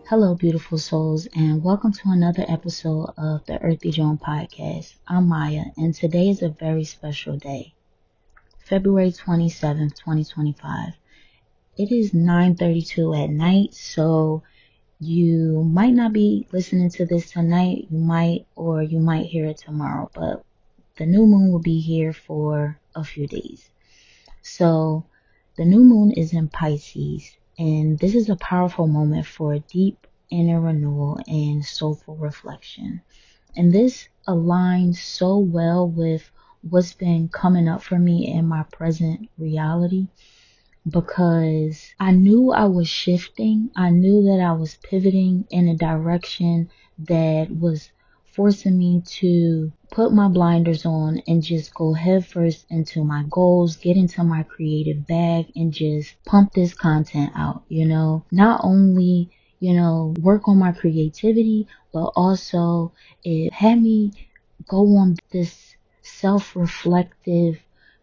Hello, beautiful souls, and welcome to another episode of the Earthy Joan podcast. I'm Maya, and today is a very special day, February 27th, 2025. It is 9:32 at night, so you might not be listening to this tonight. You might hear it tomorrow, but the new moon will be here for a few days. So the new moon is in Pisces, and this is a powerful moment for deep inner renewal and soulful reflection. And this aligns so well with what's been coming up for me in my present reality, because I knew I was shifting. I knew that I was pivoting in a direction that was forcing me to put my blinders on and just go headfirst into my goals, get into my creative bag and just pump this content out, not only, work on my creativity, but also it had me go on this self-reflective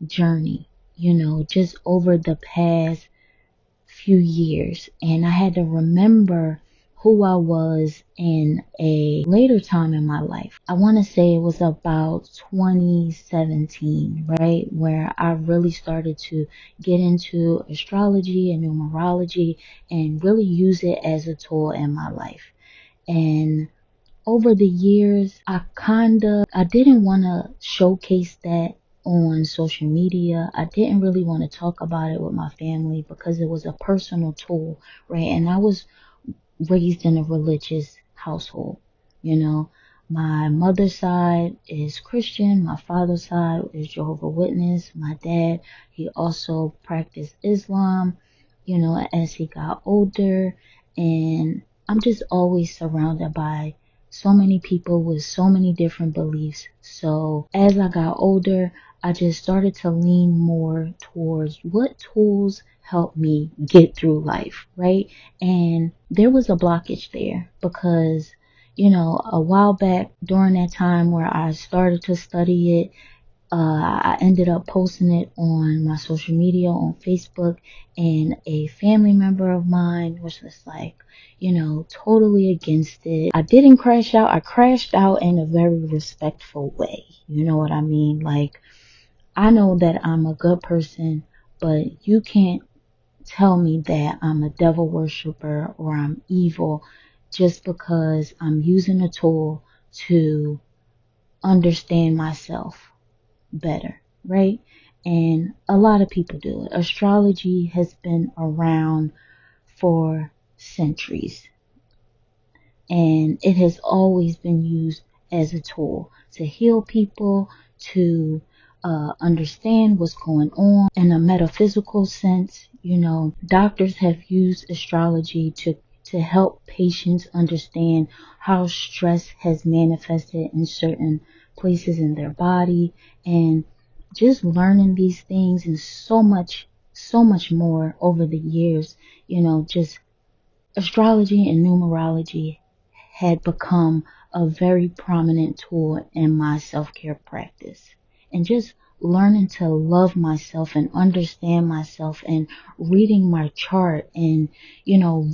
journey, just over the past few years. And I had to remember who I was in a later time in my life. I want to say it was about 2017, right? Where I really started to get into astrology and numerology and really use it as a tool in my life. And over the years, I didn't want to showcase that on social media. I didn't really want to talk about it with my family because it was a personal tool, right? And I was raised in a religious household. My mother's side is Christian. My father's side is Jehovah's Witness. My dad, he also practiced Islam, as he got older. And I'm just always surrounded by so many people with so many different beliefs. So as I got older, I just started to lean more towards what tools help me get through life, right? And there was a blockage there because, a while back during that time where I started to study it, I ended up posting it on my social media on Facebook, and a family member of mine was just like, totally against it. I didn't crash out. I crashed out in a very respectful way. You know what I mean? Like, I know that I'm a good person, but you can't tell me that I'm a devil worshiper or I'm evil just because I'm using a tool to understand myself better, right? And a lot of people do it. Astrology has been around for centuries, and it has always been used as a tool to heal people, to understand what's going on in a metaphysical sense. Doctors have used astrology to help patients understand how stress has manifested in certain places in their body, and just learning these things and so much more over the years. Just astrology and numerology had become a very prominent tool in my self-care practice, and just learning to love myself and understand myself and reading my chart and,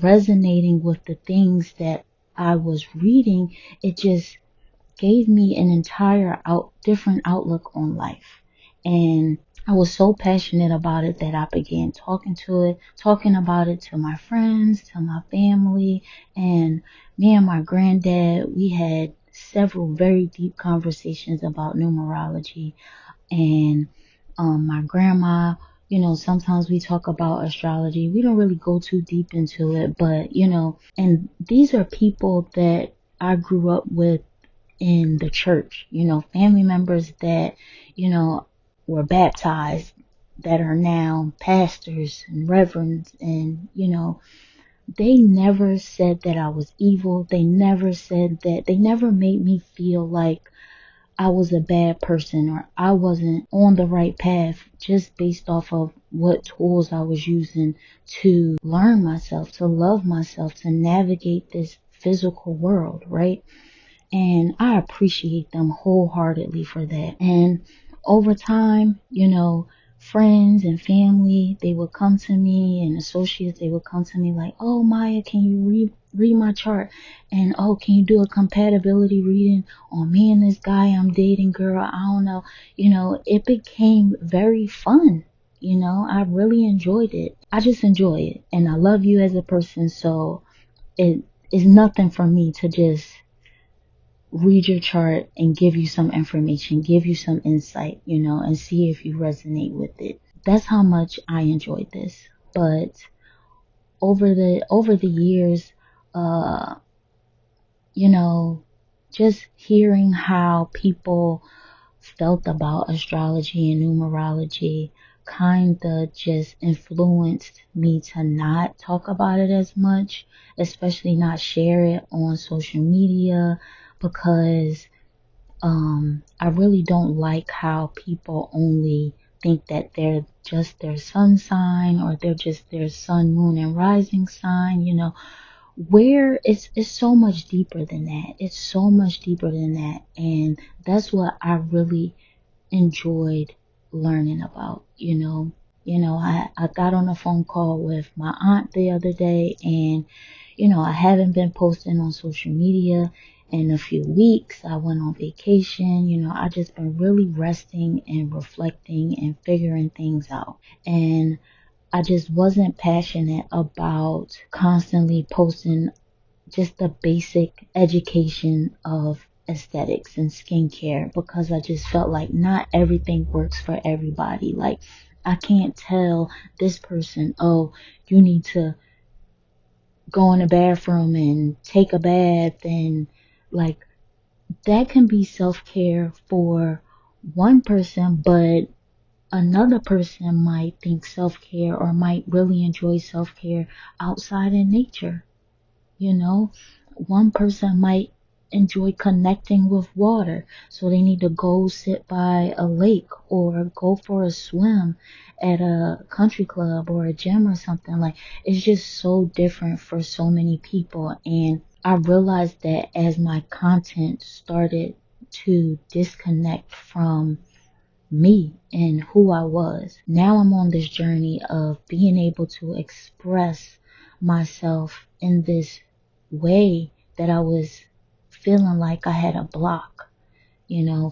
resonating with the things that I was reading. It just gave me an entire different outlook on life. And I was so passionate about it that I began talking about it to my friends, to my family, and me and my granddad, we had several very deep conversations about numerology. And my grandma, sometimes we talk about astrology. We don't really go too deep into it, but, and these are people that I grew up with in the church, family members that, were baptized, that are now pastors and reverends, and, they never said that I was evil. They never made me feel like I was a bad person or I wasn't on the right path just based off of what tools I was using to learn myself, to love myself, to navigate this physical world, right? And I appreciate them wholeheartedly for that. And over time, friends and family, they would come to me, and associates, they would come to me like, oh, Maya, can you read my chart? And oh, can you do a compatibility reading on me and this guy I'm dating, girl? I don't know. It became very fun. I really enjoyed it. I just enjoy it. And I love you as a person. So it is nothing for me to just read your chart and give you some information, give you some insight, and see if you resonate with it. That's how much I enjoyed this. But over the years, uh, just hearing how people felt about astrology and numerology kinda just influenced me to not talk about it as much, especially not share it on social media, because I really don't like how people only think that they're just their sun sign, or they're just their sun, moon, and rising sign, where it's so much deeper than that. It's so much deeper than that. And that's what I really enjoyed learning about. I got on a phone call with my aunt the other day, and I haven't been posting on social media in a few weeks. I went on vacation. I just been really resting and reflecting and figuring things out. And I just wasn't passionate about constantly posting just the basic education of aesthetics and skincare, because I just felt like not everything works for everybody. Like, I can't tell this person, oh, you need to go in the bathroom and take a bath, and like, that can be self-care for one person, but another person might think self-care, or might really enjoy self-care outside in nature. One person might enjoy connecting with water, so they need to go sit by a lake, or go for a swim at a country club or a gym or something. Like, it's just so different for so many people. And I realized that as my content started to disconnect from me and who I was. Now I'm on this journey of being able to express myself in this way that I was feeling like I had a block,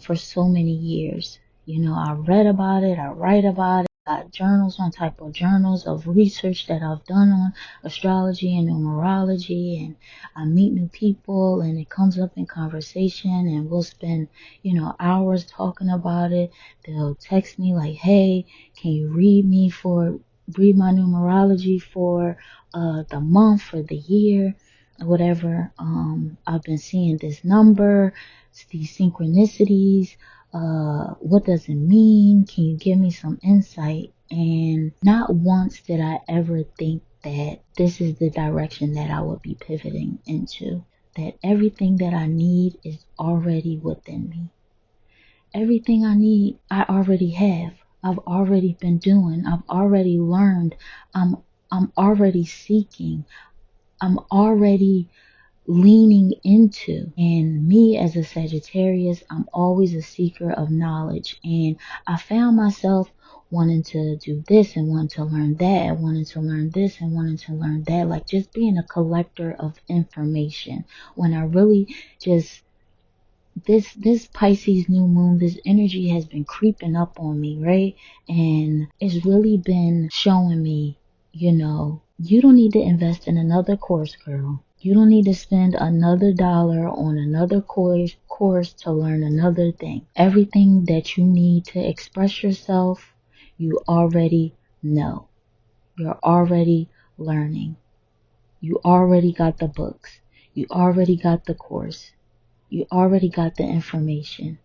for so many years. I read about it, I write about it, got journals on type of journals of research that I've done on astrology and numerology, and I meet new people, and it comes up in conversation, and we'll spend, hours talking about it. They'll text me like, hey, can you read my numerology for the month, for the year, whatever. I've been seeing this number, these synchronicities. What does it mean? Can you give me some insight? And not once did I ever think that this is the direction that I would be pivoting into. That everything that I need is already within me. Everything I need, I already have. I've already been doing. I've already learned. I'm already seeking. I'm already leaning into. And me as a Sagittarius, I'm always a seeker of knowledge. And I found myself wanting to do this and wanting to learn that, and wanting to learn this and wanting to learn that. Like, just being a collector of information. When I really just, this Pisces new moon, this energy has been creeping up on me, right? And it's really been showing me, you don't need to invest in another course, girl. You don't need to spend another dollar on another course to learn another thing. Everything that you need to express yourself, you already know. You're already learning. You already got the books. You already got the course. You already got the information.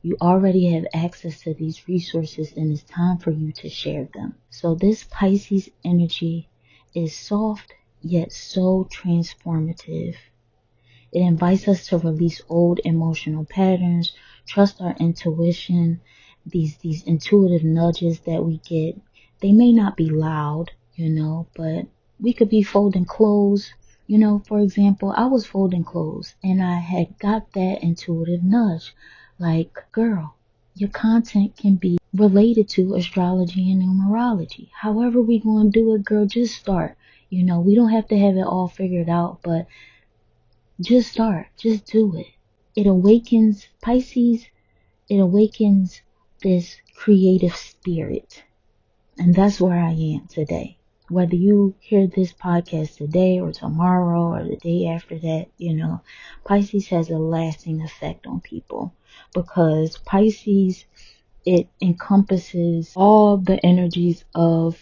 You already have access to these resources, and it's time for you to share them. So this Pisces energy is soft yet so transformative. It invites us to release old emotional patterns, trust our intuition, these intuitive nudges that we get. They may not be loud, but we could be folding clothes. For example, I was folding clothes, and I had got that intuitive nudge. Like, girl, your content can be related to astrology and numerology. However we going to do it, girl, just start. We don't have to have it all figured out, but just start. Just do it. It awakens Pisces. It awakens this creative spirit. And that's where I am today. Whether you hear this podcast today or tomorrow or the day after that, Pisces has a lasting effect on people because Pisces, it encompasses all the energies of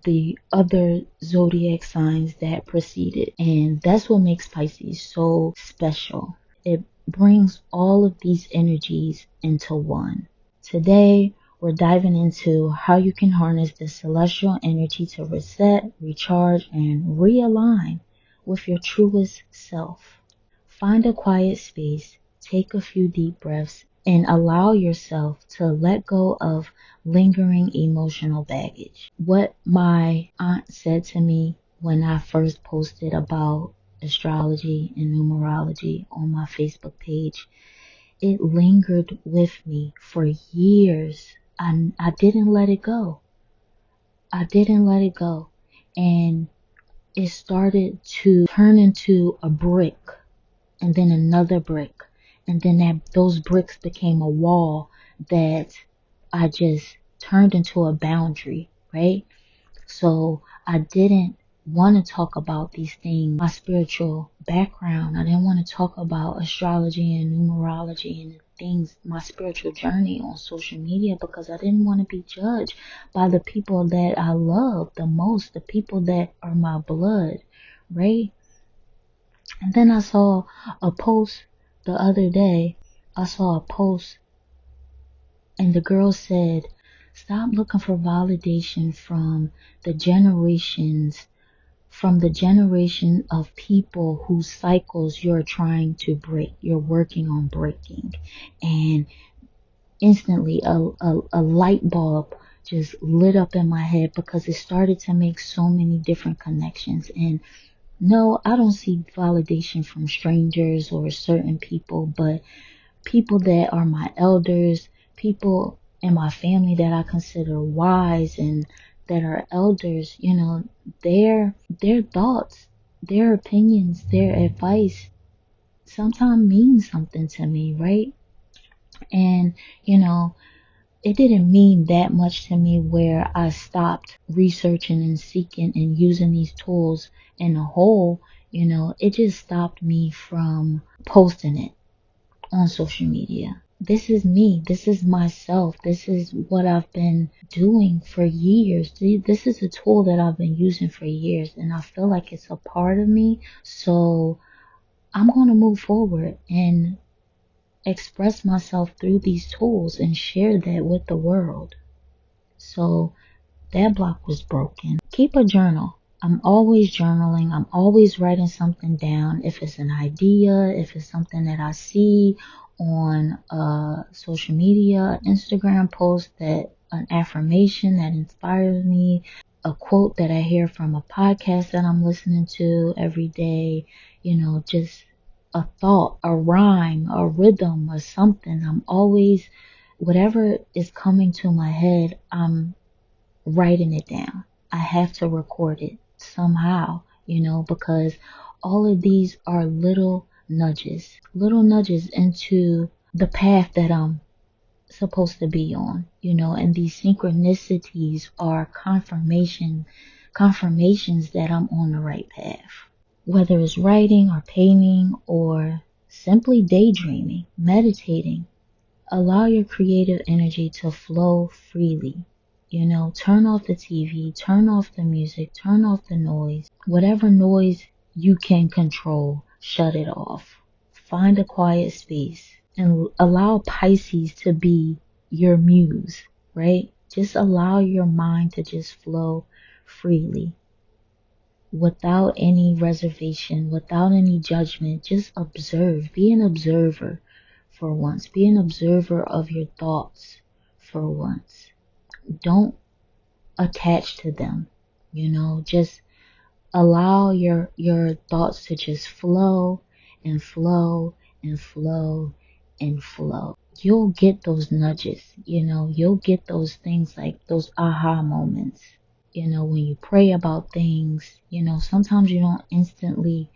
the other zodiac signs that preceded. And that's what makes Pisces so special. It brings all of these energies into one. Today, we're diving into how you can harness the celestial energy to reset, recharge, and realign with your truest self. Find a quiet space, take a few deep breaths, and allow yourself to let go of lingering emotional baggage. What my aunt said to me when I first posted about astrology and numerology on my Facebook page, it lingered with me for years. I didn't let it go. I didn't let it go. And it started to turn into a brick and then another brick. And then those bricks became a wall that I just turned into a boundary, right? So I didn't want to talk about these things, my spiritual background. I didn't want to talk about astrology and numerology and things, my spiritual journey on social media because I didn't want to be judged by the people that I love the most, the people that are my blood, right? And then I saw a post the other day. I saw a post and the girl said, stop looking for validation the generations, from the generation of people whose cycles you're trying to break, you're working on breaking. And instantly a light bulb just lit up in my head because it started to make so many different connections. And no, I don't seek validation from strangers or certain people, but people that are my elders, people in my family that I consider wise and that are elders, their thoughts, their opinions, their advice sometimes means something to me, right? And, it didn't mean that much to me where I stopped researching and seeking and using these tools in a whole, it just stopped me from posting it on social media. This is me. This is myself. This is what I've been doing for years. This is a tool that I've been using for years and I feel like it's a part of me. So I'm going to move forward and express myself through these tools and share that with the world. So that block was broken. Keep a journal. I'm always journaling. I'm always writing something down. If it's an idea, if it's something that I see on social media, Instagram post, that an affirmation that inspires me, a quote that I hear from a podcast that I'm listening to every day, just a thought, a rhyme, a rhythm, or something. I'm always, whatever is coming to my head, I'm writing it down. I have to record it somehow, because all of these are little nudges into the path that I'm supposed to be on, and these synchronicities are confirmations that I'm on the right path. Whether it's writing or painting or simply daydreaming, meditating, allow your creative energy to flow freely. Turn off the TV, turn off the music, turn off the noise. Whatever noise you can control, shut it off. Find a quiet space and allow Pisces to be your muse, right? Just allow your mind to just flow freely without any reservation, without any judgment. Just observe. Be an observer for once. Be an observer of your thoughts for once. Don't attach to them, just allow your thoughts to just flow and flow and flow and flow. you'll get those nudges, you'll get those things like those aha moments. When you pray about things, sometimes you don't instantly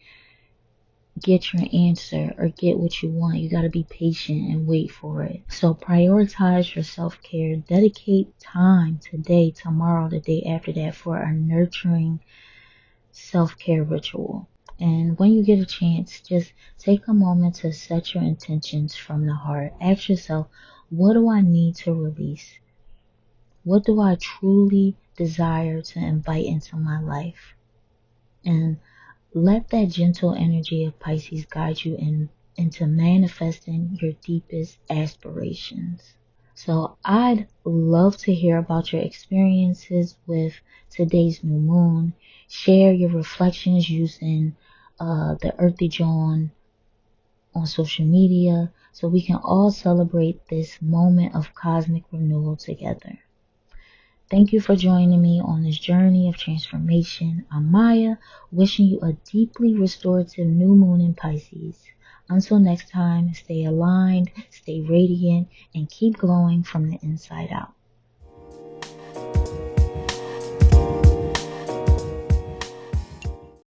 get your answer or get what you want. You got to be patient and wait for it. So prioritize your self-care. Dedicate time today, tomorrow, the day after that for a nurturing self-care ritual. And when you get a chance, just take a moment to set your intentions from the heart. Ask yourself, what do I need to release? What do I truly desire to invite into my life? And let that gentle energy of Pisces guide you into manifesting your deepest aspirations. So I'd love to hear about your experiences with today's new moon. Share your reflections using the Earthy John on social media so we can all celebrate this moment of cosmic renewal together. Thank you for joining me on this journey of transformation. I'm Maya, wishing you a deeply restorative new moon in Pisces. Until next time, stay aligned, stay radiant, and keep glowing from the inside out.